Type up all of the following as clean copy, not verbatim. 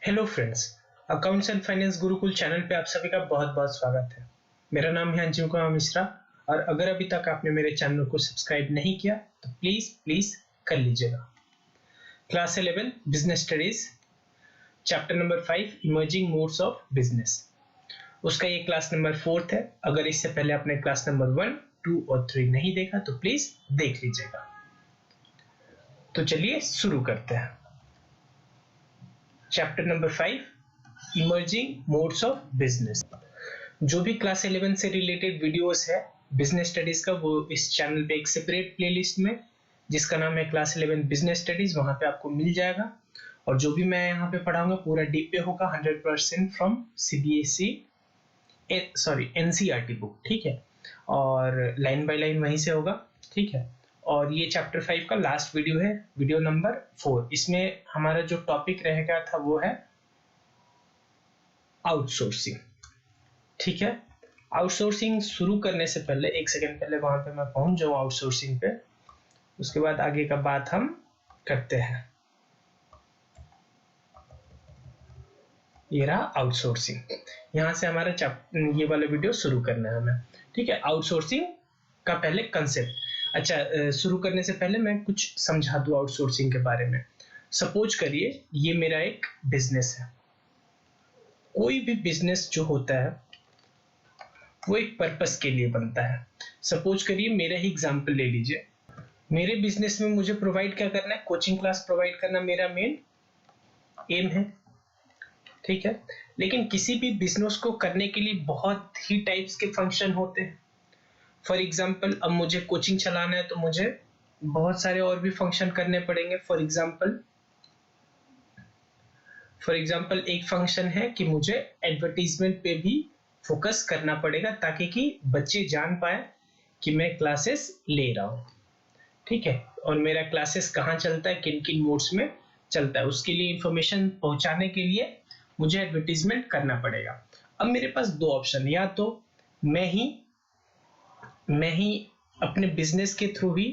Hello friends, accounts and finance Gurukul channel पे आप सभी का बहुत बहुत स्वागत है। मेरा नाम है अंजुम कुमार मिश्रा और अगर अभी तक आपने मेरे चैनल को सब्सक्राइब नहीं किया तो प्लीज प्लीज कर लीजिएगा। Class 11 business studies chapter number 5 emerging modes of business, उसका ये क्लास नंबर 4 है। अगर इससे पहले आपने क्लास नंबर 1, 2 और 3 नहीं देखा तो प्लीज देख लीजिएगा। तो चलिए शुरू करते हैं। Chapter number 5 emerging modes of business. जो भी क्लास 11 से रिलेटेड वीडियोस है बिजनेस स्टडीज का, वो इस चैनल पे एक सेपरेट प्लेलिस्ट में जिसका नाम है क्लास 11 बिजनेस स्टडीज, वहां पे आपको मिल जाएगा। और जो भी मैं यहाँ पे पढ़ाऊंगा पूरा डीप पे होगा, 100% फ्रॉम सीबीएसई एनसीईआरटी बुक, ठीक है। और लाइन बाय लाइन वहीं से होगा, ठीक है। और ये चैप्टर 5 का लास्ट वीडियो है, वीडियो नंबर 4। इसमें हमारा जो टॉपिक रहेगा था वो है आउटसोर्सिंग, ठीक है। आउटसोर्सिंग शुरू करने से पहले एक सेकंड पहले वहां पे मैं पहुंच जाऊं आउटसोर्सिंग पे, उसके बाद आगे का बात हम करते हैं। ये रहा आउटसोर्सिंग, यहां से हमारा ये वाला वीडियो शुरू करना है हमें, ठीक है। आउटसोर्सिंग का पहले कंसेप्ट। अच्छा, शुरू करने से पहले मैं कुछ समझा दूं आउटसोर्सिंग के बारे में। सपोज करिए ये मेरा एक बिजनेस है। कोई भी बिजनेस जो होता है वो एक पर्पस के लिए बनता है। सपोज करिए मेरा ही एग्जांपल ले लीजिए। मेरे बिजनेस में मुझे प्रोवाइड क्या करना है, कोचिंग क्लास प्रोवाइड करना मेरा मेन एम है, ठीक है। लेकिन किसी भी बिजनेस को करने के लिए बहुत ही टाइप्स के फंक्शन होते हैं। फॉर एग्जांपल अब मुझे कोचिंग चलाना है तो मुझे बहुत सारे और भी फंक्शन करने पड़ेंगे। फॉर एग्जांपल एक फंक्शन है कि मुझे एडवर्टीजमेंट पे भी फोकस करना पड़ेगा ताकि कि बच्चे जान पाए कि मैं क्लासेस ले रहा हूं, ठीक है। और मेरा क्लासेस कहाँ चलता है, किन किन मोड्स में चलता है, उसके लिए इंफॉर्मेशन पहुंचाने के लिए मुझे एडवर्टीजमेंट करना पड़ेगा। अब मेरे पास दो ऑप्शन, या तो मैं ही अपने बिजनेस के थ्रू ही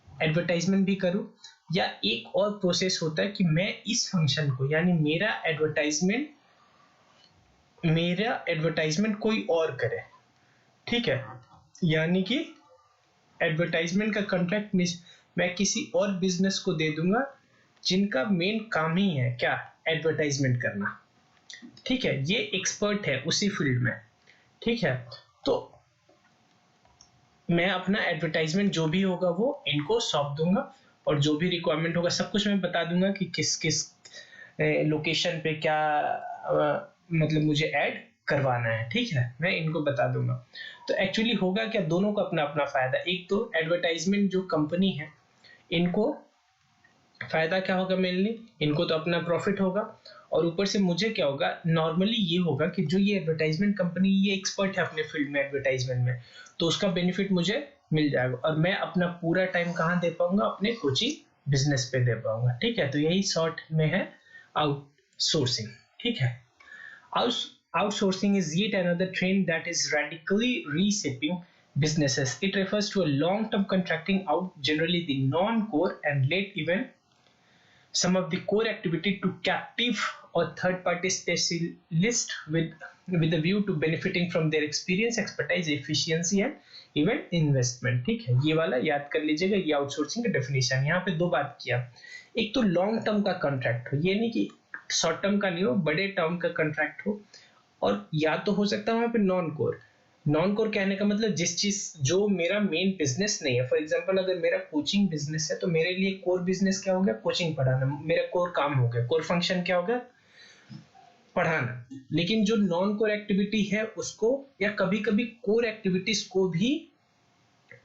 एडवर्टाइजमेंट भी करूं, या एक और प्रोसेस होता है कि मैं इस फंक्शन को, यानी मेरा एडवर्टाइजमेंट कोई और करे, ठीक है। यानी कि एडवर्टाइजमेंट का कॉन्ट्रैक्ट मैं किसी और बिजनेस को दे दूंगा जिनका मेन काम ही है क्या, एडवर्टाइजमेंट करना, ठीक है। ये एक्सपर्ट है उसी फील्ड में, ठीक है। तो मैं अपना एडवर्टाइजमेंट जो भी होगा वो इनको सौंप दूंगा और जो भी रिक्वायरमेंट होगा सब कुछ मैं बता दूंगा कि किस किस लोकेशन पे क्या मतलब मुझे ऐड करवाना है, ठीक है। मैं इनको बता दूंगा। तो एक्चुअली होगा क्या, दोनों को अपना अपना फायदा। एक तो एडवर्टाइजमेंट जो कंपनी है इनको फायदा क्या होगा, मेनली इनको तो अपना प्रॉफिट होगा। और ऊपर से मुझे क्या होगा, नॉर्मली ये होगा कि जो ये एडवर्टाइजमेंट कंपनी, ये एक्सपर्ट है अपने फील्ड में एडवर्टाइजमेंट में, तो उसका बेनिफिट मुझे मिल जाएगा और मैं अपना पूरा टाइम कहाँ दे पाऊंगा, अपने कोचिंग बिजनेस पे दे पाऊंगा, ठीक है। तो यही शॉर्ट में है आउटसोर्सिंग, ठीक है। Outsourcing is yet another trend that is radically reshaping businesses. It refers to a long-term contracting out generally the non-core and late even some of the core activity to captive or third-party specialist with a view to benefiting from their experience, expertise, efficiency and even investment, ठीक है। ये वाला याद कर लीजिएगा, ये outsourcing का definition. यहाँ पे दो बात किया, एक तो लॉन्ग टर्म का कॉन्ट्रैक्ट हो, ये नहीं कि शॉर्ट टर्म का नहीं हो, बड़े टर्म का कॉन्ट्रैक्ट हो। और या तो हो सकता है वहां पे नॉन कोर कहने का मतलब जिस चीज जो मेरा मेन बिजनेस नहीं है। फॉर एग्जांपल अगर मेरा कोचिंग बिजनेस है तो मेरे लिए कोर बिजनेस क्या हो गया, कोचिंग पढ़ाना, मेरा कोर काम हो गया, कोर फंक्शन क्या हो गया, पढ़ाना। लेकिन जो नॉन कोर एक्टिविटी है उसको, या कभी कभी कोर एक्टिविटीज को भी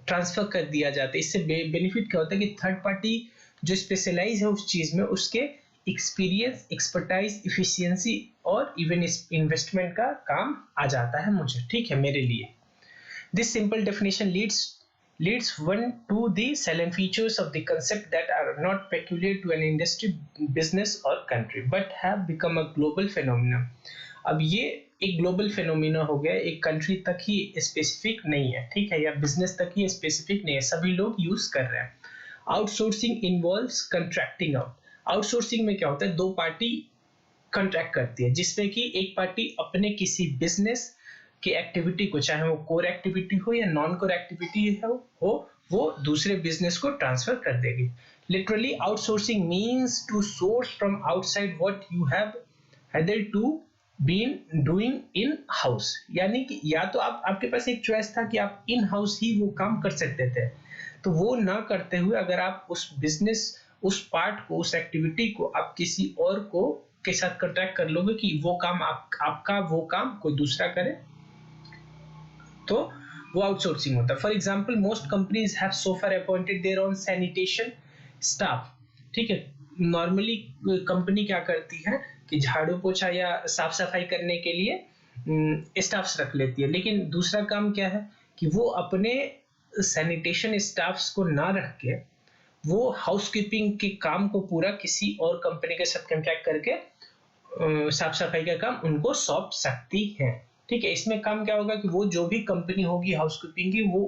ट्रांसफर कर दिया जाता है। इससे बेनिफिट क्या होता है कि थर्ड पार्टी जो स्पेशलाइज है उस चीज में, उसके एक्सपीरियंस, एक्सपर्टाइज, इफिशियंसी और इवन इन्वेस्टमेंट का काम आ जाता है मुझे, ठीक है, मेरे लिए। This simple definition leads one to the salient features of the concept that are not peculiar to an industry, business or country but have become a global phenomenon. अब ये एक ग्लोबल फेनोमिना हो गया, एक कंट्री तक ही specific नहीं है, ठीक है, या बिजनेस तक ही स्पेसिफिक नहीं है, सभी लोग यूज कर रहे हैं। Outsourcing involves contracting out. Outsourcing में क्या होता है, दो पार्टी कॉन्ट्रैक्ट करती है, जिसमें कि एक पार्टी अपने किसी बिजनेस की एक्टिविटी को, चाहे वो कोर एक्टिविटी हो या नॉन कोर एक्टिविटी हो, वो दूसरे बिजनेस को ट्रांसफर कर देगी। Literally outsourcing means to source from outside what you have hitherto been doing in house. यानी कि या तो आपके पास एक चॉइस था कि आप इन हाउस ही वो काम कर सकते थे, तो वो ना करते हुए अगर आप उस बिजनेस, उस पार्ट को, उस एक्टिविटी को आप किसी और को के साथ कॉन्ट्रैक्ट कर लोगे कि वो काम आपका वो काम कोई दूसरा करे, तो वो आउटसोर्सिंग होता है। For example most companies have so far appointed their own sanitation staff. ठीक है, नॉर्मली कंपनी क्या करती है कि झाड़ू पोछा या साफ सफाई करने के लिए स्टाफ्स रख लेती है, लेकिन दूसरा काम क्या है कि वो अपने सैनिटेशन स्टाफ्स को ना रख के वो हाउसकीपिंग के काम को पूरा किसी और कंपनी के साथ कॉन्ट्रैक्ट करके साफ सफाई का काम उनको सौंप सकती है। ठीक है, इसमें काम क्या होगा कि वो जो भी कंपनी होगी हाउसकीपिंग की, वो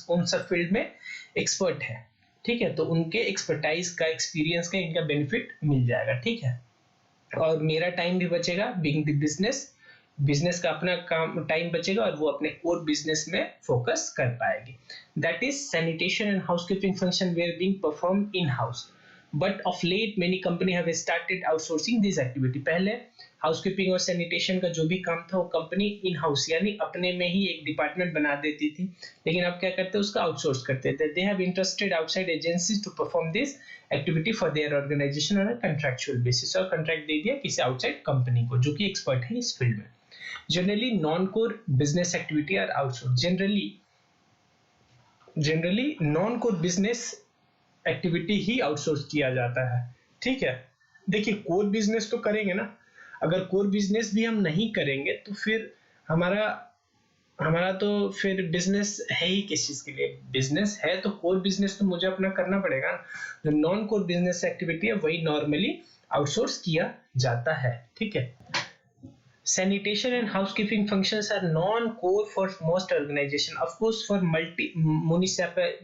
उन सब फील्ड में एक्सपर्ट है। ठीक है, तो उनके एक्सपर्टाइज का, एक्सपीरियंस का इनका बेनिफिट मिल जाएगा। ठीक है, और मेरा टाइम भी बचेगा, बीइंग द बिजनेस का अपना काम टाइम बचेगा और वो अपने कोर बिजनेस में फोकस कर पाएगी। That is sanitation and housekeeping function were being perform in house, but of late many company have started outsourcing this activity. पहले हाउसकीपिंग और सैनिटेशन का जो भी काम था वो कंपनी इन हाउस यानी अपने में ही एक डिपार्टमेंट बना देती थी, लेकिन अब क्या करते हैं, उसका आउटसोर्स करते थे। They have interested outside agencies to perform this activity for their organisation on a contractual basis, और कॉन्ट्रैक्ट दे दिया किसी आउटसाइड कंपनी को जो कि एक्सपर्ट है इस फील्ड में। Generally non core business activity are outsource. Generally non core business activity ही आउटसोर्स किया जाता है। ठीक है, देखिए कोर बिजनेस तो करेंगे ना, अगर कोर बिजनेस भी हम नहीं करेंगे तो फिर हमारा तो फिर बिजनेस है ही किस चीज के लिए? बिजनेस है तो कोर बिजनेस तो मुझे अपना करना पड़ेगा ना। जो नॉन कोर बिजनेस एक्टिविटी है वही नॉर्मली आउटसोर्स किया जाता है। ठीक है, sanitation and housekeeping functions are non-core for most organizations. Of course, for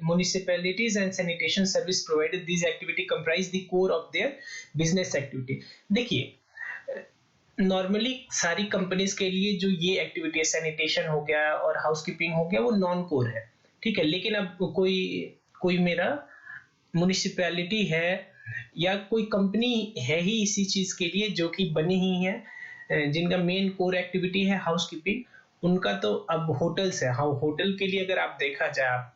municipalities and sanitation service providers, these activity comprise the core of their business activity. देखिए normally सारी companies के लिए जो ये एक्टिविटी है, सैनिटेशन हो गया और हाउसकीपिंग हो गया, वो नॉन कोर है। ठीक है, लेकिन अब कोई मेरा म्युनिसिपैलिटी है या कोई कंपनी है ही इसी चीज के लिए जो कि बनी ही है, जिनका मेन कोर एक्टिविटी है हाउसकीपिंग, उनका तो अब होटल्स है। हाँ, होटल के लिए अगर आप देखा जाए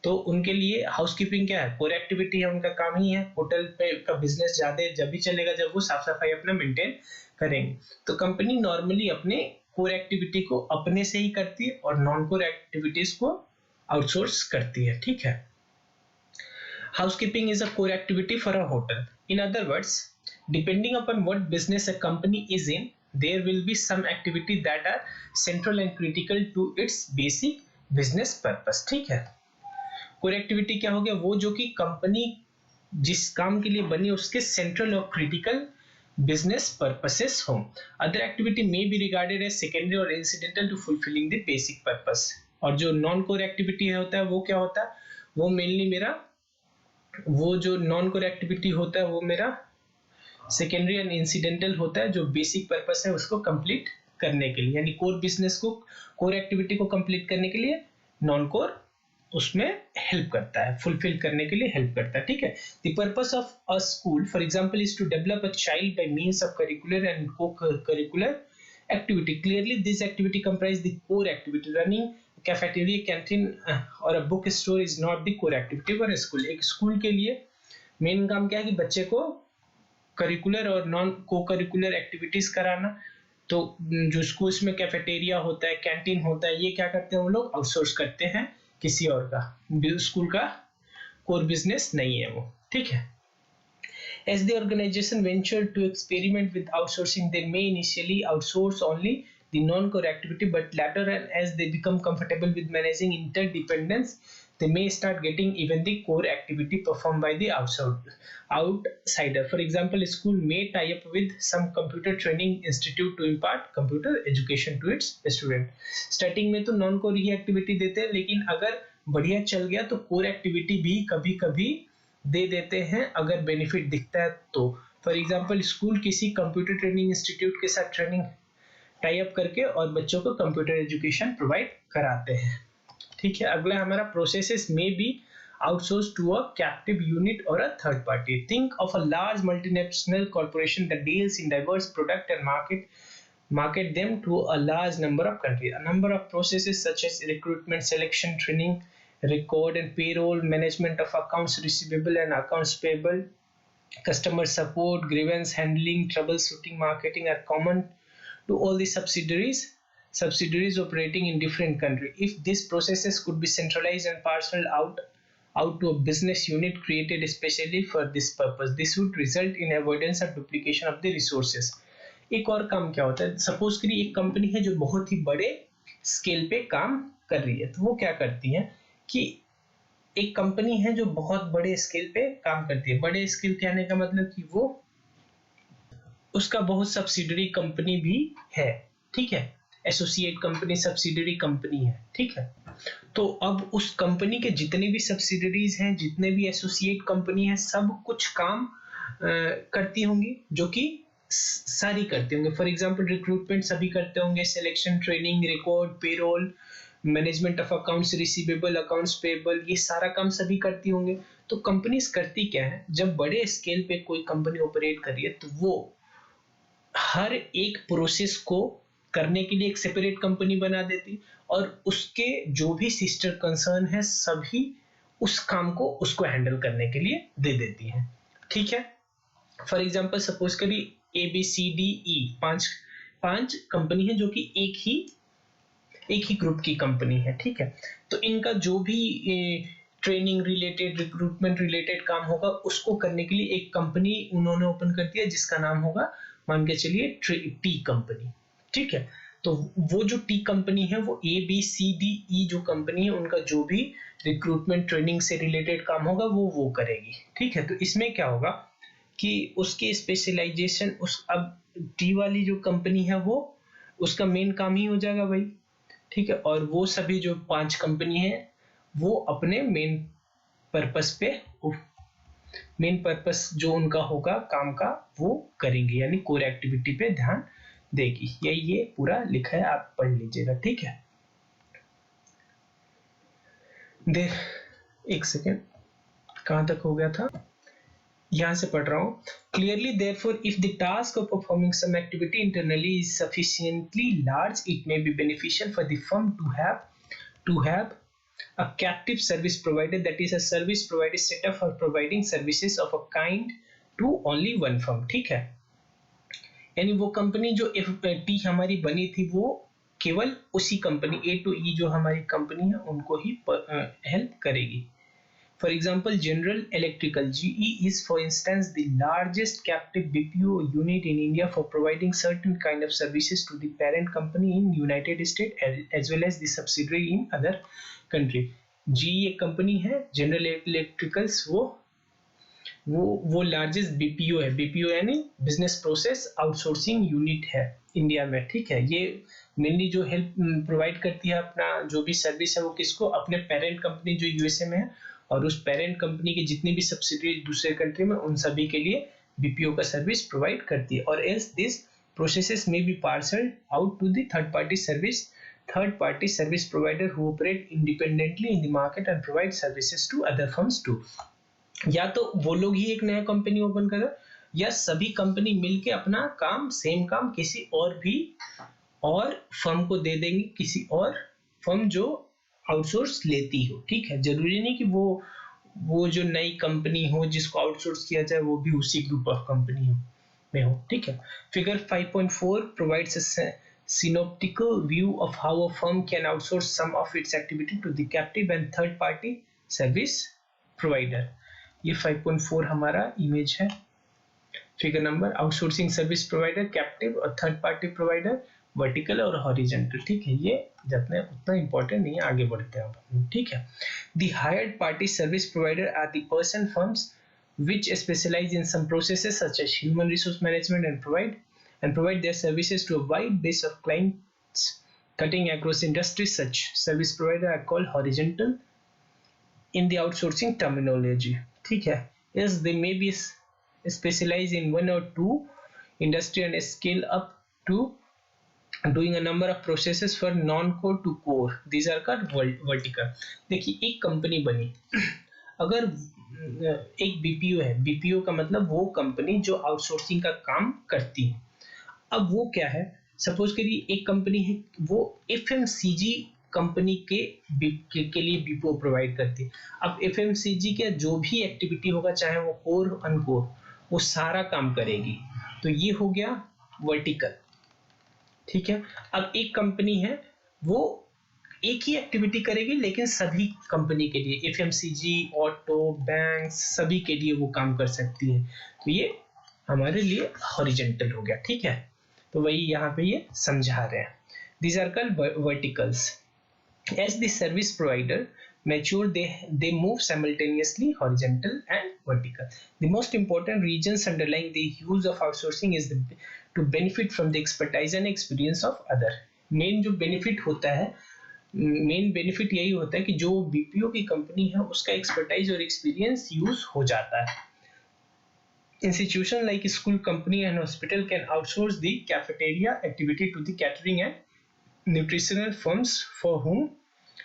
तो उनके लिए हाउसकीपिंग क्या है, कोर एक्टिविटी है, उनका काम ही है। होटल पे का बिजनेस ज्यादा जब भी चलेगा जब वो साफ सफाई अपना मेंटेन करेंगे। तो कंपनी नॉर्मली अपने कोर एक्टिविटी को अपने से ही करती है और नॉन कोर एक्टिविटीज को आउटसोर्स करती है। ठीक है, housekeeping is a core activity for a hotel. In other words, depending upon what business a company is in, there will be some activity that are central and critical to its basic business purpose. ठीक है, core activity क्या हो गया, वो जो कि company जिस काम के लिए बनी उसके सेंट्रल और क्रिटिकल बिजनेस पर्पसेस हो। Other activity may be regarded as secondary और incidental to fulfilling the basic purpose. और जो नॉन कोर एक्टिविटी होता है वो क्या होता है, वो मेनली मेरा वो जो नॉन कोर एक्टिविटी होता है वो मेरा सेकेंडरी एंड इंसिडेंटल होता है, जो बेसिक पर्पस है उसको कंप्लीट करने के लिए, यानी कोर बिजनेस को, कोर एक्टिविटी को कंप्लीट करने के लिए नॉन कोर उसमें हेल्प करता है, फुलफिल करने के लिए हेल्प करता है। ठीक है, the purpose of a school for example is to develop a child by means of curricular and co-curricular activity. Clearly this activity comprise the core activity. Running cafeteria, canteen or a book store is not the core activity for a school. एक school के लिए main काम क्या है कि बच्चे को curricular और नॉन को करिकुलर एक्टिविटीज कराना। तो जो स्कूल्स में कैफेटेरिया होता है, कैंटीन होता है, ये क्या करते हैं वो लोग आउटसोर्स करते हैं किसी और का, स्कूल का कोर बिजनेस नहीं है वो। ठीक है, as the organization ventured to experiment with outsourcing, they may initially outsource only the non-core activity, but later as they become comfortable with managing interdependence, they may start getting even the core activity performed by the outsider. For example, a school may tie up with some computer training institute to impart computer education to its student. Starting में तो non-core ही activity देते हैं, लेकिन अगर बढ़िया चल गया तो core activity भी कभी कभी दे देते हैं अगर बेनिफिट दिखता है तो। फॉर एग्जाम्पल स्कूल किसी कंप्यूटर ट्रेनिंग इंस्टीट्यूट के साथ ट्रेनिंग टाई अप करके और बच्चों को कंप्यूटर एजुकेशन प्रोवाइड कराते हैं। ठीक है, अगला हमारा processes may B outsourced to a captive unit or a third party. Think of a large multinational corporation that deals in diverse product and market them to a large number of countries. A number of processes such as recruitment, selection, training, record and payroll, management of accounts receivable and accounts payable, customer support, grievance handling, troubleshooting, marketing are common to all the subsidiaries operating in different countries. If these processes could be centralized and parceled out to a business unit created especially for this purpose, this would result in avoidance of duplication of the resources. एक और काम क्या होता है, suppose करिए एक company है जो बहुत ही बड़े स्केल पे काम कर रही है, तो वो क्या करती है कि एक कंपनी है जो बहुत बड़े स्केल पे काम करती है। बड़े स्केल कहने का मतलब कि वो उसका बहुत सब्सिडरी कंपनी भी है, ठीक है, एसोसिएट कंपनी, सब्सिडरी कंपनी है, ठीक है। तो अब उस कंपनी के जितने भी सब्सिडरीज हैं, जितने भी एसोसिएट कंपनी है, सब कुछ काम करती होंगी, जो कि सारी करते होंगे। फॉर एग्जांपल रिक्रूटमेंट सभी करते होंगे, selection, training, record, payroll, management of accounts receivable, accounts payable, ये सारा काम सभी करती होंगे। तो कंपनीज करती क्या है, जब बड़े स्केल पे कोई कंपनी ऑपरेट कर रही है तो वो हर एक प्रोसेस को करने के लिए एक सेपरेट कंपनी बना देती और उसके जो भी सिस्टर कंसर्न है सभी उस काम को उसको हैंडल करने के लिए दे देती हैं, ठीक है। फॉर एग्जांपल सपोज करिए ABCDE पांच कंपनी है जो कि एक ही ग्रुप की कंपनी है, ठीक है। तो इनका जो भी ट्रेनिंग रिलेटेड, रिक्रूटमेंट रिलेटेड काम होगा उसको करने के लिए एक कंपनी उन्होंने ओपन कर दिया जिसका नाम होगा, मान के चलिए, टी कंपनी, ठीक है। तो वो जो टी कंपनी है वो ABCDE जो कंपनी है उनका जो भी रिक्रूटमेंट ट्रेनिंग से रिलेटेड काम होगा वो करेगी, ठीक है। तो इसमें क्या होगा कि उसके स्पेशलाइजेशन अब टी वाली जो कंपनी है वो उसका मेन काम ही हो जाएगा भाई, ठीक है। और वो सभी जो 5 कंपनी है वो अपने मेन पर्पस जो उनका होगा काम का वो करेंगे, यानी कोर एक्टिविटी पे ध्यान देगी। ये पूरा लिखा है, आप पढ़ लीजिएगा, ठीक है। एक सेकेंड, कहां तक हो गया था, यहां से पढ़ रहा हूं। Clearly, therefore, if the task of performing some activity internally is sufficiently large, it may be beneficial for the firm to have a captive service provider, that is a service provider set up for providing services of a kind to only one firm, ठीक है। यानी वो company जो T हमारी बनी थी वो केवल उसी कंपनी A to E जो हमारी कंपनी है उनको ही हेल्प करेगी। For example, General Electrical (GE) is, for instance, the largest captive BPO unit in India for providing certain kind of services to the parent company in United States as well as the subsidiary in other country. GE एक company है, General Electricals वो largest BPO है। BPO यानी business process outsourcing unit है India में, ठीक है। ये मेनली जो हेल्प प्रोवाइड करती है, अपना जो भी सर्विस है वो किसको, अपने पेरेंट कंपनी जो USA में है और उस पेरेंट कंपनी के जितनी भी सब्सिडरी दूसरे कंट्री में उन सभी के लिए BPO का सर्विस प्रोवाइड करती है। और else this processes may be parcelled out to the third party service provider who operate independently in the market and provide services to other firms too. या तो वो लोग ही एक नया कंपनी ओपन करे या सभी कंपनी मिलके अपना काम, सेम काम किसी और फर्म को दे देंगे, किसी और फर्म जो आउटसोर्स लेती हो, ठीक है। जरूरी नहीं कि वो जो नई कंपनी हो जिसको आउटसोर्स किया जाए वो भी उसी ग्रुप ऑफ कंपनी में हो, ठीक है। Figure 5.4 provides a synoptical view of how a firm can outsource some of its activity to the captive and third party service provider. ये 5.4 हमारा इमेज है, figure number outsourcing service provider, captive और third party provider, vertical और horizontal, ठीक है। ये जितना उतना इंपॉर्टेंट नहीं है, आगे बढ़ते हैं अब, ठीक है। The hired party service provider or the person firms which specialize in some processes such as human resource management and provide their services to a wide base of clients cutting across industries. Such service provider are called horizontal in the outsourcing terminology, ठीक है। Yes, they may be specialize in one or two industry and scale up to doing a number of processes for non-core to core. These are called vertical. देखिए एक company बनी, अगर एक BPO है, BPO का मतलब वो कंपनी जो आउटसोर्सिंग का काम करती है. अब वो क्या है, सपोज करिए एक कंपनी है, वो एफएमसीजी कंपनी के लिए बीपीओ प्रोवाइड करती है. अब एफएमसीजी का जो भी एक्टिविटी होगा, चाहे वो कोर अनकोर, वो सारा काम करेगी. तो ये हो गया वर्टिकल. ठीक है. अब एक कंपनी है, वो एक ही एक्टिविटी करेगी लेकिन सभी कंपनी के लिए, एफएमसीजी, ऑटो, बैंक्स, सभी के लिए वो काम कर सकती है. तो ये हमारे लिए हॉरिजॉन्टल हो गया. ठीक है. तो वही यहाँ पे ये समझा रहे हैं. These are called verticals. As the service provider mature, they move simultaneously horizontal and vertical. The most important reasons underlying the use of outsourcing is to benefit from the expertise and experience of other. Main जो benefit होता है, main benefit यही होता है कि जो BPO की company है उसका एक्सपर्टाइज और एक्सपीरियंस यूज हो जाता है. Institutions like school, company and hospital can outsource the cafeteria activity to the catering and nutritional firms for whom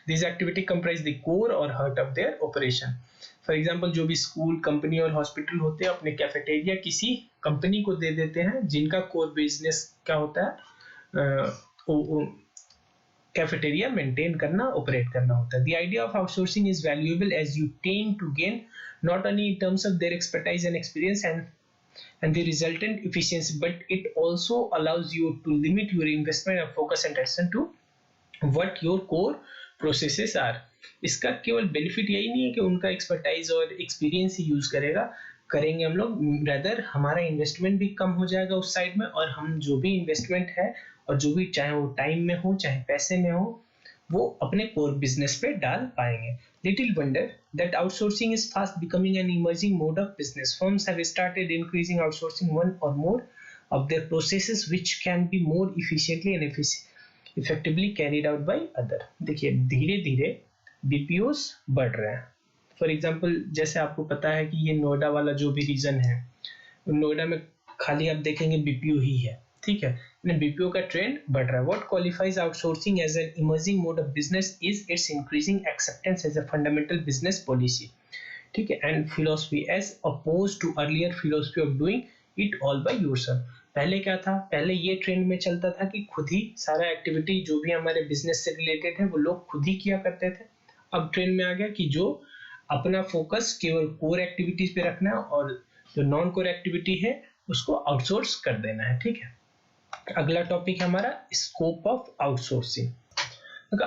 these activity comprise the core or heart of their operation. For example, जो भी school, company और hospital होते हैं अपने cafeteria किसी company को दे देते हैं जिनका कोर बिजनेस क्या होता है, कैफेटेरिया मेंटेन करना, ऑपरेट करना होता है. The idea of outsourcing is valuable as you tend to gain not only in terms of their expertise and experience and the resultant efficiency, but it also allows you to limit your investment and focus and attention to what your core processes are. इसका केवल benefit यही नहीं है कि उनका expertise और experience ही use करेंगे हम लोग, रेदर हमारा इन्वेस्टमेंट भी कम हो जाएगा उस साइड में, और हम जो भी इन्वेस्टमेंट है और जो भी, चाहे वो टाइम में हो चाहे पैसे में हो, वो अपने कोर बिजनेस पे डाल पाएंगे. Little wonder that outsourcing is fast becoming an emerging mode of business. Firms have started increasing outsourcing one or more of their processes, which can be more efficiently and effectively carried out by other. देखिए धीरे धीरे BPOs बढ़ रहे हैं. For example, जैसे आपको पता है कि ये नोएडा वाला जो भी रीजन है, नोएडा में खाली आप देखेंगे बीपीओ ही है. ठीक है. बीपीओ का ट्रेंड बढ़ रहा है. What qualifies outsourcing as an emerging mode of business is its increasing acceptance as a fundamental business policy. ठीक है. And philosophy as oppose to earlier philosophy of doing it all by yourself. पहले क्या था, पहले ये trend में चलता था कि खुद ही सारा एक्टिविटी जो भी हमारे बिजनेस से रिलेटेड है वो लोग खुद ही किया करते थे. अब ट्रेंड में आ गया कि जो अपना फोकस केवल कोर एक्टिविटीज पे रखना है और जो नॉन कोर एक्टिविटी है उसको आउटसोर्स कर देना है. ठीक है. अगला टॉपिक है हमारा scope of outsourcing.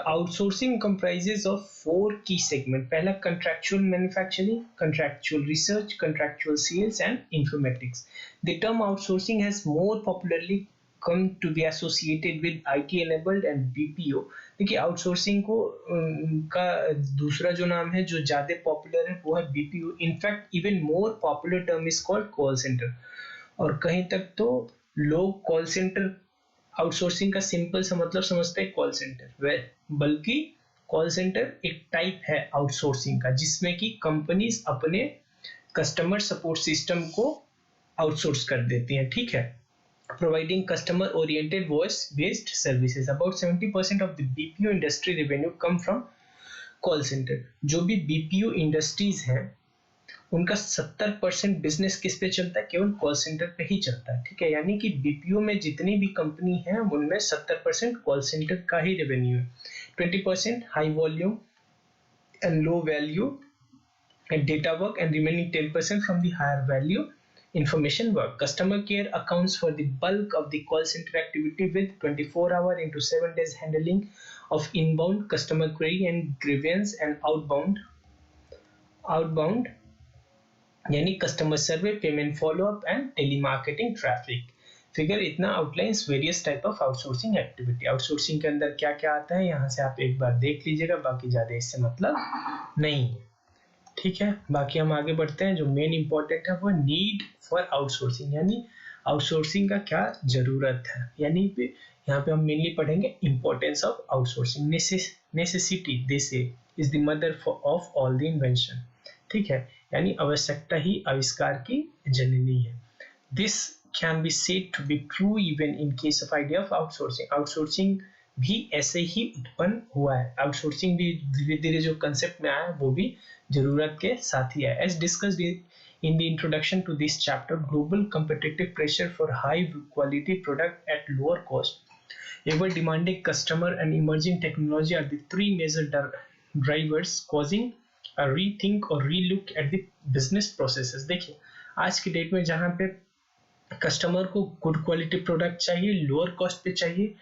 Outsourcing comprises of 4 key segment. पहला contractual manufacturing, contractual research, contractual sales and informatics. The term outsourcing has more popularly come to be associated with IT enabled and BPO. देखिए outsourcing को का दूसरा जो नाम है जो ज्यादा पॉपुलर है वो है BPO. In fact even more popular term is called call centre. और कहीं तक तो लोग कॉल सेंटर आउटसोर्सिंग का सिंपल सा मतलब समझते हैं कॉल सेंटर, बल्कि कॉल सेंटर एक टाइप है आउटसोर्सिंग का जिसमें कि कंपनीज अपने कस्टमर सपोर्ट सिस्टम को आउटसोर्स कर देती हैं. ठीक है. Providing customer-oriented voice-based services. About 70% of the BPO industry revenue come from call center. जो भी BPO इंडस्ट्रीज हैं उनका 70% बिजनेस किस पे चलता है, केवल कॉल सेंटर पे ही चलता है. ठीक है. यानी कि BPO में जितनी भी कंपनी है उनमें 70% कॉल सेंटर का ही रेवेन्यू है. 20% high volume and low value and data work, and remaining 10% from the higher value information work. Customer care accounts for the bulk of the call center activity with 24-hour into 7 days handling of inbound customer query and grievance and outbound यानी customer survey, payment follow up and telemarketing traffic. Figure इतना outlines various type of outsourcing activity. Outsourcing के अंदर क्या क्या आता है यहाँ से आप एक बार देख लीजिएगा, बाकी ज्यादा इससे मतलब नहीं. ठीक है. बाकी हम आगे बढ़ते हैं. जो मेन इंपॉर्टेंट है वो नीड फॉर आउटसोर्सिंग, यानी आउटसोर्सिंग का क्या जरूरत है. यानी यहाँ पे हम मेनली पढ़ेंगे importance of outsourcing. Necessity this is the mother of all the invention. ठीक है. यानी आवश्यकता ही आविष्कार की जननी है. This can be said to be true even in case of idea of outsourcing. Outsourcing भी ऐसे ही उत्पन्न हुआ है. आउटसोर्सिंग भी धीरे धीरे जो कंसेप्ट में आया वो भी जरूरत के साथ ही है. As discussed in the introduction to this chapter, global competitive pressure for high quality product at lower cost, ever demanding customer and emerging technology are the three major drivers causing a rethink or relook at the business processes. देखिए आज की date में जहाँ पे customer को good quality product चाहिए, lower cost पे चाहिए,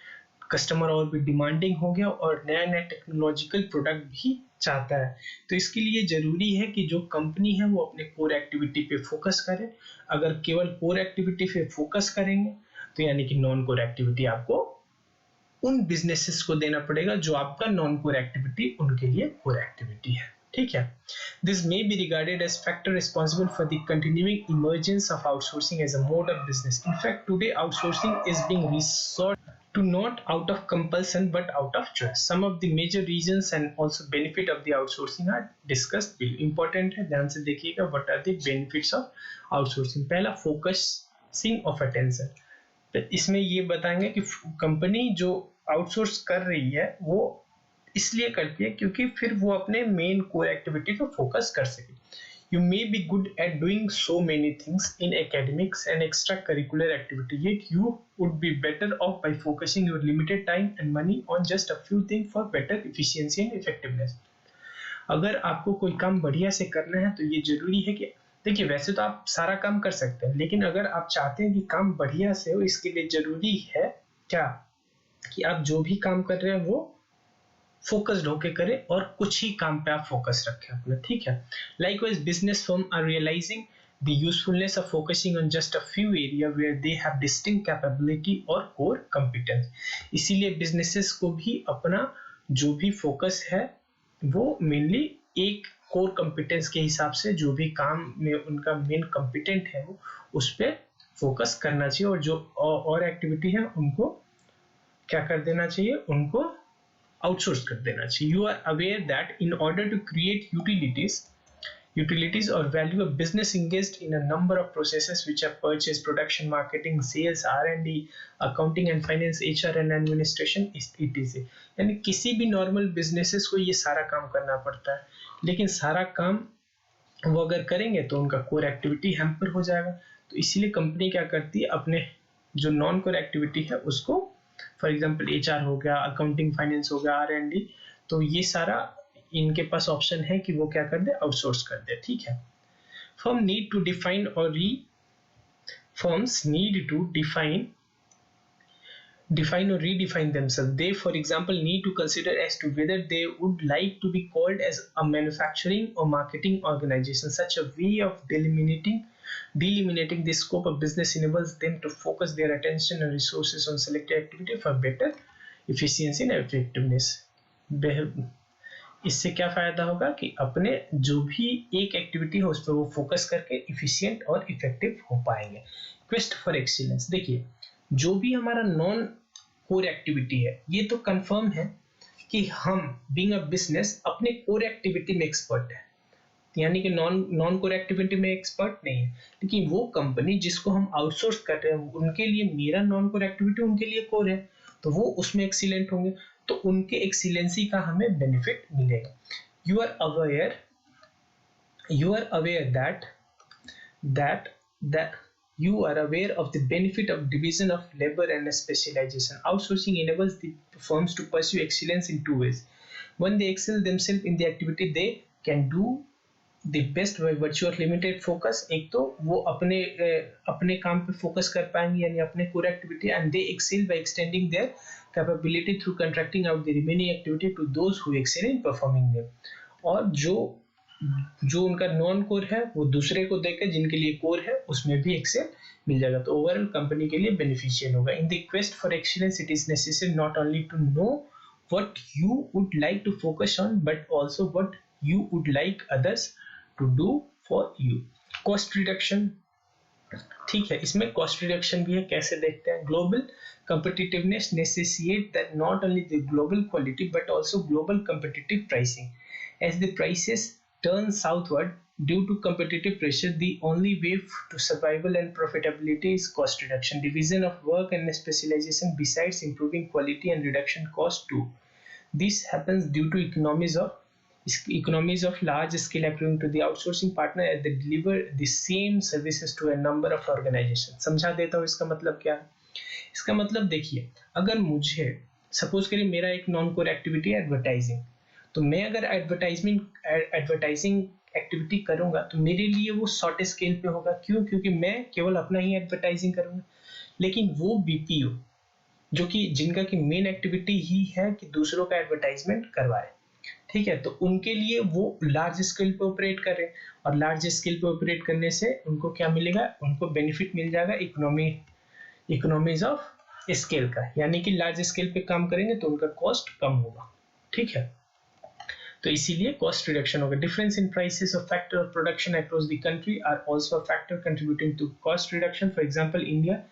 कस्टमर और भी डिमांडिंग हो गया और नया नया टेक्नोलॉजिकल प्रोडक्ट भी चाहता है. तो इसके लिए जरूरी है कि जो कंपनी है वो अपने कोर एक्टिविटी पे फोकस करे. अगर केवल कोर एक्टिविटी पे फोकस करेंगे तो यानी कि नॉन कोर एक्टिविटी आपको उन बिजनेसेस को देना पड़ेगा जो आपका नॉन कोर एक्टिविटी उनके लिए कोर एक्टिविटी है. ठीक है. This may be regarded as factor responsible for the continuing emergence of outsourcing as a mode of business. In fact today outsourcing is being resort to not out of compulsion but out of choice. Some of the major reasons and also benefit of the outsourcing are discussed below. Important है, ध्यान से देखिएगा. what are the benefits of outsourcing. पहला focusing of attention. तो इसमें ये बताएंगे कि कंपनी जो आउटसोर्स कर रही है वो इसलिए करती है क्योंकि फिर वो अपने मेन कोर एक्टिविटी पे फोकस कर सके. You may be good at doing so many things in academics and extracurricular activity, yet you would be better off by focusing your limited time and money on just a few things for better efficiency and effectiveness. अगर आपको कोई काम बढ़िया से करना है तो ये जरूरी है कि देखिए वैसे तो आप सारा काम कर सकते हैं, लेकिन अगर आप चाहते हैं कि काम बढ़िया से हो, इसके लिए जरूरी है क्या कि आप जो भी काम कर रहे हैं वो फोकस्ड होके करें और कुछ ही काम पे आप फोकस रखें अपना. ठीक है. Likewise, business firms are realizing the usefulness of focusing on just a few areas where they have distinct capability or core competence. इसीलिए businesses को भी अपना जो भी फोकस है वो मेनली एक कोर कंपिटेंस के हिसाब से जो भी काम में उनका मेन कंपिटेंट है वो उस पर फोकस करना चाहिए, और जो और एक्टिविटी है उनको क्या कर देना चाहिए, उनको आउटसोर्स कर देना चाहिए. You are aware that in order to create utilities or value, a business engaged in a number of processes which are purchase, production, marketing, sales, R&D, accounting and finance, HR and administration, etc. यानी किसी भी normal businesses को ये सारा काम करना पड़ता है, लेकिन सारा काम वो अगर करेंगे तो उनका कोर एक्टिविटी हैम्पर हो जाएगा. तो इसीलिए कंपनी क्या करती है, अपने जो नॉन कोर एक्टिविटी है उसको, फॉर एग्जाम्पल HR हो गया, अकाउंटिंग फाइनेंस हो गया, R&D, तो ये सारा इनके पास ऑप्शन है कि वो क्या कर दे, आउटसोर्स कर दे. ठीक है. Firms need to define or redefine themselves. They, for example, need to consider as to whether they would like to be called as a manufacturing or marketing organization. Such a way of delimiting the scope of business enables them to focus their attention and resources on selected activity for better efficiency and effectiveness. इससे क्या फायदा होगा कि अपने जो भी एक activity है उस पर वो फोकस करके इफिशिएंट और इफेक्टिव हो पाएंगे. Quest for excellence. देखिए जो भी हमारा नॉन कोर एक्टिविटी है ये तो कंफर्म है कि हम बीइंग अ बिजनेस अपने कोर एक्टिविटी में एक्सपर्ट है, यानी कि नॉन कोर एक्टिविटी में एक्सपर्ट नहीं है, लेकिन वो कंपनी जिसको हम आउटसोर्स कर रहे हैं उनके लिए मेरा नॉन कोर एक्टिविटी उनके लिए कोर है, तो वो उसमें एक्सीलेंट होंगे, तो उनके एक्सीलेंसी का हमें बेनिफिट मिलेगा. You are aware that you are aware of the benefit of division of labor and specialization. Outsourcing enables the firms to pursue excellence in two ways. When they excel themselves in the activity they can do the best by virtue of limited focus. एक तो वो अपने काम पे focus कर पाएंगे यानी अपने core activity, and they excel by extending their capability through contracting out the remaining activity to those who excel in performing them. और जो उनका नॉन कोर है वो दूसरे को देकर जिनके लिए कोर है उसमें भी एक्सेल मिल जाएगा, तो ओवरऑल कंपनी के लिए बेनिफिशियल होगा. In the quest for excellence it is necessary not only to know what you would like to focus on but also what you would like others to do for you. Cost reduction. ठीक है, इसमें cost reduction भी है. कैसे देखते हैं. Global competitiveness necessitate that not only the global quality but also global competitive pricing. As the prices turn southward, Due to competitive pressure, the only way to survival and profitability is cost reduction, division of work and specialization, besides improving quality and reduction cost too. This happens due to economies of large scale accruing to the outsourcing partner as they deliver the same services to a number of organizations. समझा देता हूँ इसका मतलब क्या है. इसका मतलब देखिए, अगर मुझे सपोज करिए मेरा एक नॉन कोर एक्टिविटी है एडवर्टाइजिंग, तो मैं अगर एडवर्टाइजिंग एक्टिविटी करूंगा तो मेरे लिए वो शॉर्ट स्केल पे होगा. क्यों? क्योंकि मैं केवल अपना ही एडवर्टाइजिंग करूंगा. लेकिन वो बीपीओ जो कि जिनका की मेन एक्टिविटी ही है कि दूसरों का एडवर्टाइजमेंट करवाए, ठीक है, तो उनके लिए वो लार्ज स्केल पे ऑपरेट कर रहे हैं, और लार्ज स्केल पे ऑपरेट करने से उनको क्या मिलेगा? उनको बेनिफिट मिल जाएगा इकोनॉमीज ऑफ स्केल का, यानी कि लार्ज स्केल पे काम करेंगे तो उनका कॉस्ट कम होगा. ठीक है, तो इसीलिए कॉस्ट रिडक्शन होगा. Difference in prices of factor of production across the country are also a factor contributing to cost reduction. For example, India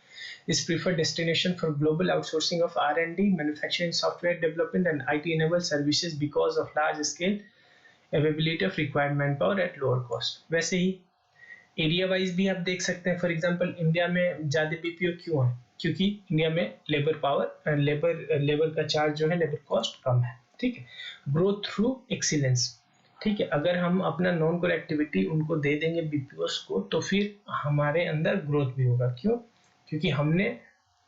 is preferred destination for global outsourcing of R&D, manufacturing, software development and IT-enabled services because of large scale availability of required manpower at lower cost. वैसे ही area wise भी आप देख सकते हैं. For example, India में ज़्यादा BPO क्यों है? क्योंकि इंडिया में लेबर का चार्ज जो है, लेबर कॉस्ट कम है. ठीक है, ग्रोथ थ्रू एक्सीलेंस. ठीक है, अगर हम अपना नॉन कोर एक्टिविटी उनको दे देंगे बीपीओस को, तो फिर हमारे अंदर ग्रोथ भी होगा. क्यों? क्योंकि हमने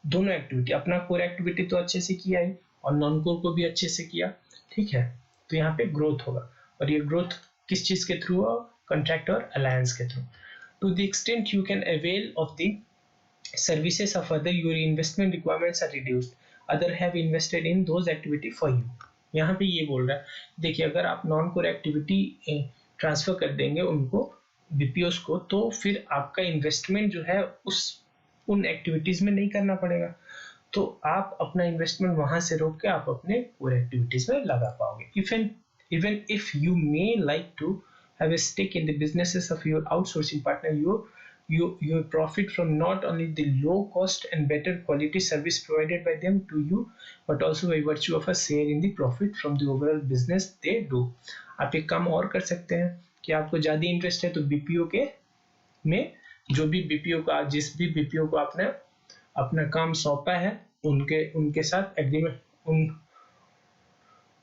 दोनों एक्टिविटी, अपना कोर एक्टिविटी तो अच्छे से किया है और नॉन कोर को भी अच्छे से किया. ठीक है, तो यहाँ पे ग्रोथ होगा, और ये ग्रोथ किस चीज के थ्रू? कॉन्ट्रैक्ट और अलायंस के through. To the extent you can avail of the services of other, your investment requirements are reduced, other have invested in those activity for you. यहाँ पे ये बोल रहा है, देखिए, अगर आप नॉन कोर एक्टिविटी ट्रांसफर कर देंगे उनको, बीपीओस को, तो फिर आपका इन्वेस्टमेंट जो है उन एक्टिविटीज में नहीं करना पड़ेगा. तो आप अपना इन्वेस्टमेंट वहां से रोक के आप अपने कोर एक्टिविटीज में लगा पाओगे. Even if you may like to have a stake in the businesses of your outsourcing partner, you profit from not only the low cost and better quality service provided by them to you, but also by virtue of a share in the profit from the overall business they do. आप एक काम और कर सकते हैं कि आपको ज्यादा इंटरेस्ट है तो बीपीओ के में जो भी बीपीओ का, जिस भी बीपीओ को आपने अपना काम सौंपा है, उनके साथ एग्रीमेंट,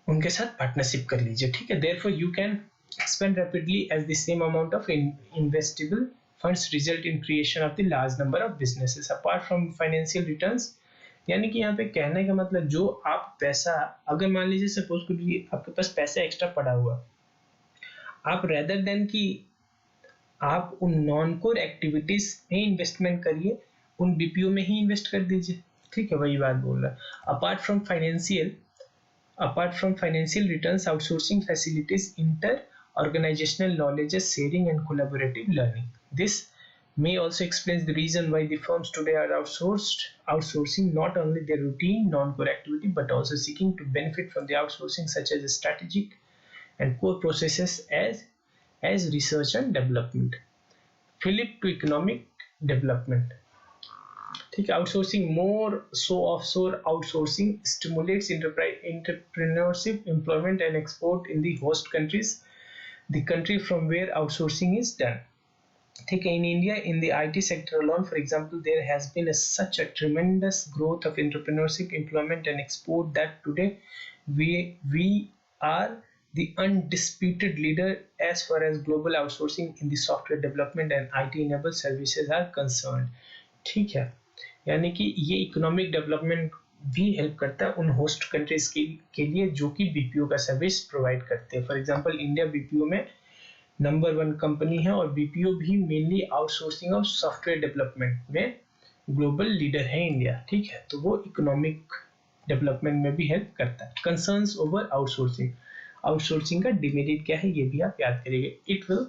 उनके साथ पार्टनरशिप कर लीजिए. ठीक है, therefore you can expand rapidly as the same amount of investable funds result in creation of the large number of businesses apart from financial returns. यानी कि यहाँ पे कहने का मतलब, जो आप पैसा, अगर मान लीजिए सपोज करिए आपके पास पैसा एक्स्ट्रा पड़ा हुआ, आप रेदर देन कि आप उन नॉन कोर एक्टिविटीज में इन्वेस्टमेंट करिए, उन बीपीओ में ही इन्वेस्ट कर दीजिए. ठीक है, वही बात बोल रहा है. Apart from financial returns, outsourcing facilities inter organizational knowledge sharing and collaborative learning. This may also explain the reason why the firms today are outsourcing not only their routine non-core activity but also seeking to benefit from the outsourcing such as strategic and core processes as research and development. Flip to economic development. ठीक है, outsourcing more so offshore outsourcing stimulates entrepreneurship, employment and export in the host countries, the country from where outsourcing is done. ठीक है, in India, in the IT sector alone, for example, there has been such a tremendous growth of entrepreneurship, employment and export that today we are the undisputed leader as far as global outsourcing in the software development and IT enabled services are concerned. ठीक है, यानी कि ये economic development भी help करता है उन host countries के लिए जो कि बीपीओ का सर्विस प्रोवाइड करते हैं. फॉर एग्जांपल, इंडिया बीपीओ में नंबर 1 कंपनी है, और बीपीओ भी mainly outsourcing of software development में ग्लोबल लीडर है इंडिया. ठीक है, तो वो इकोनॉमिक डेवलपमेंट में भी हेल्प करता है. कंसर्न्स ओवर आउटसोर्सिंग का डिमेरिट क्या है, ये भी आप याद करिएगा.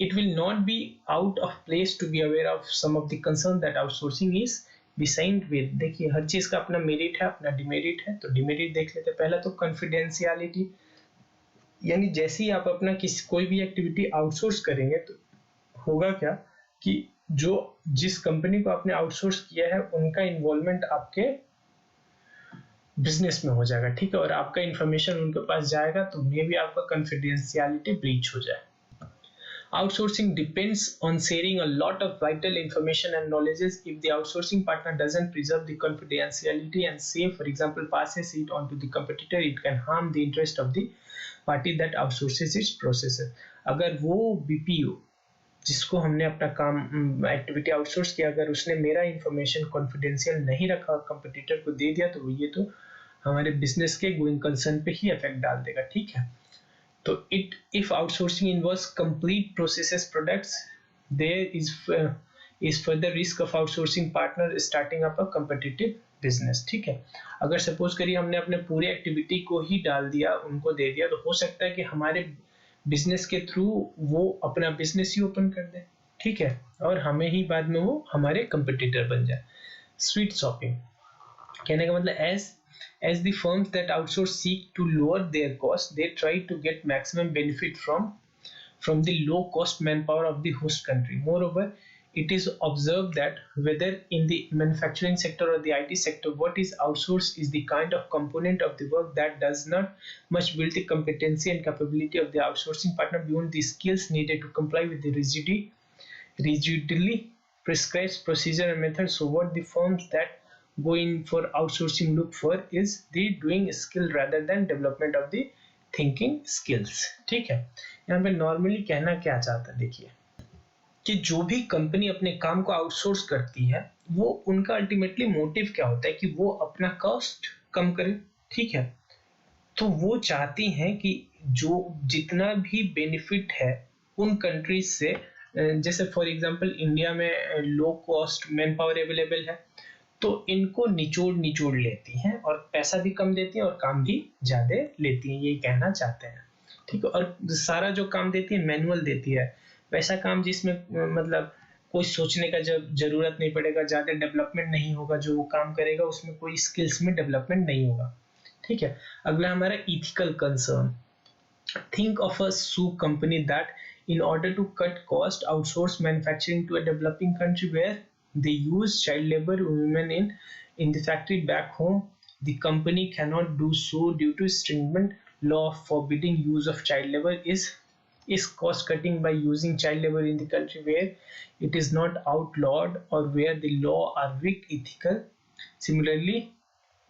It will not be out of place to be aware of some of the concern that outsourcing is behind with. देखिए, हर चीज का अपना मेरिट है, अपना डिमेरिट है. तो डिमेरिट देख लेते हैं. पहला तो कॉन्फिडेंशियलिटी, यानी जैसे ही आप अपना कोई भी एक्टिविटी आउटसोर्स करेंगे तो होगा क्या कि जिस कंपनी को आपने आउटसोर्स किया है उनका इन्वॉल्वमेंट आपके बिजनेस में हो जाएगा, ठीक है, और आपका इंफॉर्मेशन उनके पास जाएगा तो मे भी आपका कॉन्फिडेंशियलिटी ब्रीच हो जाए. Outsourcing depends on sharing a lot of vital information and knowledges. If the outsourcing partner doesn't preserve the confidentiality and say, for example, passes it on to the competitor, it can harm the interest of the party that outsources its processes. अगर वो BPO जिसको हमने अपना काम activity outsource किया, अगर उसने मेरा इंफॉर्मेशन कॉन्फिडेंशियल नहीं रखा और कंपटीटर को दे दिया, तो ये तो हमारे बिजनेस के गोइंग कंसर्न पे ही इफेक्ट डाल देगा, ठीक है. तो if outsourcing involves complete processes products, there is further risk of outsourcing partner starting up a competitive business, ठीक है. अगर सपोज करिए हमने अपने पूरे एक्टिविटी को ही डाल दिया, उनको दे दिया, तो हो सकता है कि हमारे बिजनेस के थ्रू वो अपना बिजनेस ही ओपन कर दे, ठीक है, और हमें ही बाद में वो हमारे कंपटीटर बन जाए. स्वीट शॉपिंग कहने का मतलब as the firms that outsource seek to lower their costs, they try to get maximum benefit from the low cost manpower of the host country. Moreover, it is observed that whether in the manufacturing sector or the IT sector, what is outsourced is the kind of component of the work that does not much build the competency and capability of the outsourcing partner beyond the skills needed to comply with the rigidly prescribed procedure and methods. So what the firms that go in for outsourcing look for is the doing skill rather than development of the thinking skills, ठीक है. यहाँ पे normally कहना क्या चाहता है, देखिए कि जो भी कंपनी अपने काम को आउटसोर्स करती है, वो उनका अल्टीमेटली मोटिव क्या होता है कि वो अपना कॉस्ट कम करे, ठीक है. तो वो चाहती हैं कि जो जितना भी बेनिफिट है उन कंट्रीज से, जैसे फॉर एग्जांपल इंडिया में low cost man power available है, तो इनको निचोड़ लेती हैं और पैसा भी कम देती हैं और काम भी ज्यादा लेती हैं, यही कहना चाहते हैं, ठीक है. और सारा जो काम देती है मैनुअल देती है, वैसा काम जिसमें मतलब कोई सोचने का जब जरूरत नहीं पड़ेगा, ज्यादा डेवलपमेंट नहीं होगा, जो वो काम करेगा उसमें कोई स्किल्स में डेवलपमेंट नहीं होगा, ठीक है. अगला हमारा ethical concern. Think of a shoe company that, in order to cut cost, outsource manufacturing to a developing country where they use child labor women in the factory back home. The company cannot do so due to stringent law forbidding use of child labor. Is cost cutting by using child labor in the country where it is not outlawed or where the law are weak ethical? Similarly,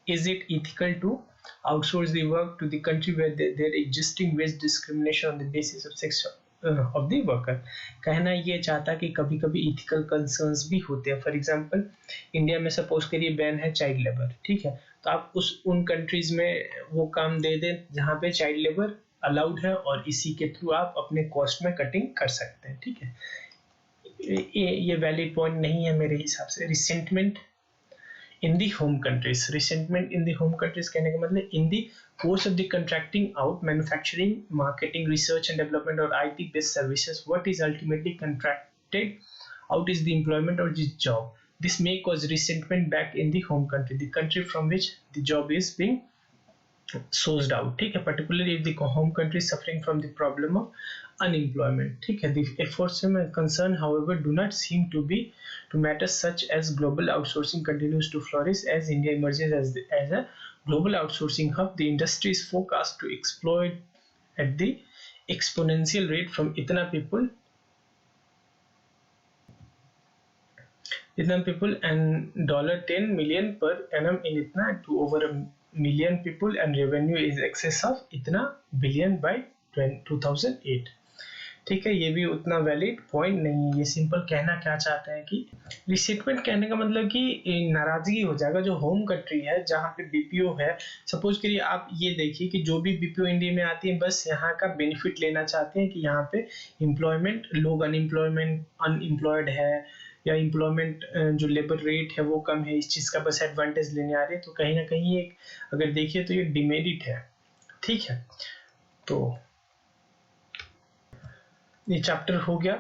is it ethical to outsource the work to the country where there existing wage discrimination on the basis of sex of the worker? कहना ये चाहता कि कभी कभी ethical concerns भी होते हैं. For example India में सपोज करिए बैन है चाइल्ड लेबर, ठीक है, तो आप उन कंट्रीज में वो काम दे दें जहाँ पे चाइल्ड लेबर अलाउड है और इसी के थ्रू आप अपने कॉस्ट में कटिंग कर सकते हैं, ठीक है. ये वैलिड पॉइंट नहीं है मेरे हिसाब से. Resentment in the home countries. Resentment in the home countries कहने का मतलब in the course of the contracting out manufacturing, marketing, research and development or IT based services, what is ultimately contracted out is the employment or the job. This may cause resentment back in the home country, the country from which the job is being sourced out, ठीक है. Particularly if the home country is suffering from the problem of unemployment, ठीक है. The efforts and concern, however, do not seem to matter such as global outsourcing continues to flourish as India emerges as a global outsourcing hub. The industry is forecast to exploit at the exponential rate from इतना people and $10 million per annum in इतना to over a million people and revenue is excess of इतना billion by 2008, ठीक है. ये भी उतना valid point नहीं है. ये सिंपल कहना क्या चाहता है कि रिसेंटमेंट कहने का मतलब कि नाराजगी हो जाएगा जो होम कंट्री है जहाँ पे बीपीओ है. सपोज करिए आप ये देखिए कि जो भी बीपीओ इंडिया में आती है बस यहाँ का बेनिफिट लेना चाहते हैं कि यहाँ पे एम्प्लॉयमेंट, लोग अनएम्प्लॉयड है या एम्प्लॉयमेंट जो लेबर रेट है वो कम है, इस चीज़ का बस एडवांटेज लेने आ रहे हैं. तो कहीं ना कहीं एक अगर देखिए तो ये डिमेरिट है, ठीक है. तो ये चैप्टर हो गया.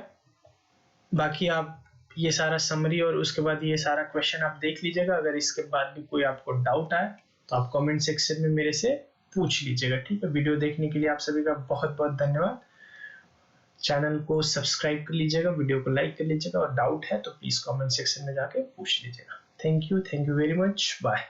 बाकी आप ये सारा समरी और उसके बाद ये सारा क्वेश्चन आप देख लीजिएगा. अगर इसके बाद भी कोई आपको डाउट आए तो आप कमेंट सेक्शन में मेरे से पूछ लीजिएगा, ठीक है. वीडियो देखने के लिए आप सभी का बहुत बहुत धन्यवाद. चैनल को सब्सक्राइब कर लीजिएगा, वीडियो को लाइक कर लीजिएगा और डाउट है तो प्लीज कमेंट सेक्शन में जाके पूछ लीजिएगा. Thank you very much. Bye.